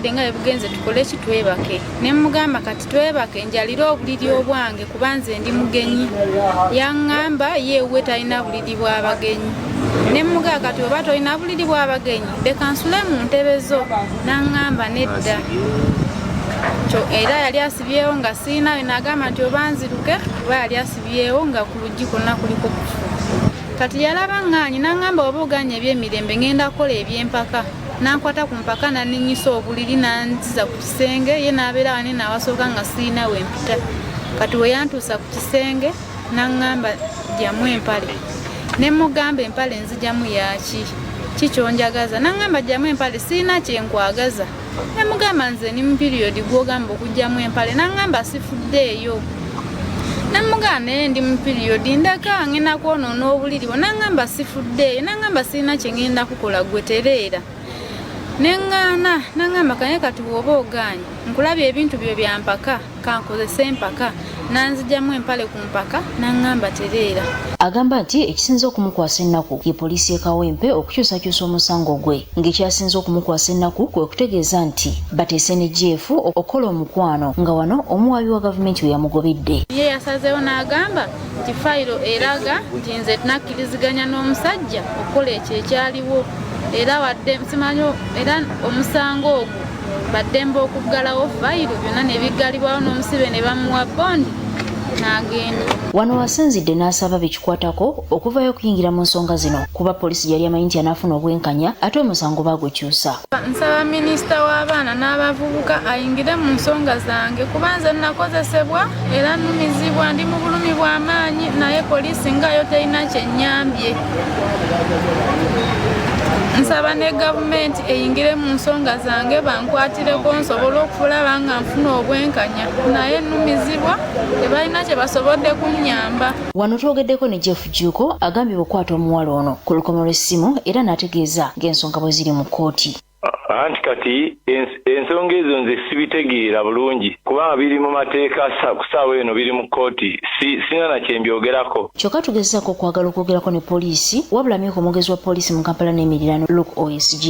obudde nga bugenze tukole ki twebake. Ne mugamba kati twebake njalira obuliri obwange kubanze ndi mugenyi. Yaŋŋamba yeewe talina buliri bw'abagenyi. Ne mugamba kati oba tolina buliri bw'abagenyi leka nsule mu ntebe zo. N'aŋŋamba nedda. Era yali asibyewo nga siina we n'agamba nti oba nziruke oba yali asibyewo nga ku luggi kwonna kuliko kufu. Kati yalaba ŋŋaanyi n'aŋŋamba oba oganye eby'emirembe ngenda kukola eby'empaka. N'ankwata ku mpaka n'anninnyisa obuliri n'anziza ku kisenge ye n'abeera wano n'awasooka nga siina we mpita. Kati we yantuusa ku kisenge n'aŋŋamba ggyamu empale. Ne mugamba empale nzigyamu yaaki? Ki kyonjagaza? N'aŋŋamba ggyamu empale siina kye nkwagaza. Ne mugamba nze ni mu piriyodi gw'ogamba okuggyamu empale. N'aŋŋamba sifuddeeyo. Ne mugamba naye ndi mu piriyodi ndeka ngenda kwonoona obuliri bwo. N'aŋŋamba sifuddeeyo. N'aŋŋamba siina kye ngenda kukola gwe tereera. Neŋŋaana n'aŋŋamba kanye kati bw'oba ogaanye nkulabye ebintu byo bya mpaka kankozese empaka n'anzigyamu empale ku mpaka n'aŋŋamba tereera. Agamba nti ekisinze okumukwasa ennaku ye poliisi e Kawempe okukyusakyusa omusango gwe ng'ekyasinze okumukwasa ennaku kwe kutegeeza nti bateese ne GF okukola omukwano nga wano omuwaabi wa gavumenti we yamugobedde. Ye yasazeewo n'agamba nti fayiro eraga nti nze tunakkiriziganya n'omusajja okukola ekyo ekyaliwo. Era wadde simanyo era omusango ogwo baddemba okuggalawo fayiro byonna ne biggalibwawo n'omusibe ne bamuwa bondi n'agenda. Wano wasinzidde n'asaba bekikwatako okuvayo okuyingira mu nsonga zino kuba poliisi yali amanyi nti anaafuna obwenkanya ate omusango bagukyusa. Nsaba minisita w'abaana n'abavubuka ayingire mu nsonga zange kuba nze nakozesebwa era nnumizibwa ndi mu bulumi bw'amaanyi naye poliisi ngayo terina kyennyambye. Nsaba ne gavumenti eyingire mu nsonga zange bankwatireko nsobole okulaba nga nfuna obwenkanya naye nnumizibwa tebalina kye basobodde kunnyamba. Wano twogeddeko ne Jeff Juko agambye okukwata omuwala ono ku lukomo lw'essimu era n'ategeeza ng'ensonga bwe ziri mu kkooti. Anti kati ensonga ezo nze sibitegeera bulungi kubanga biri mu mateeka kusaawa eno biri mu kkooti sina na kye mbyogerako. Kyokka tugezezaako okwagala okwogerako ne poliisi wabula myuka omwogezi wa poliisi mu Kampala n'emiriraano Luke OSG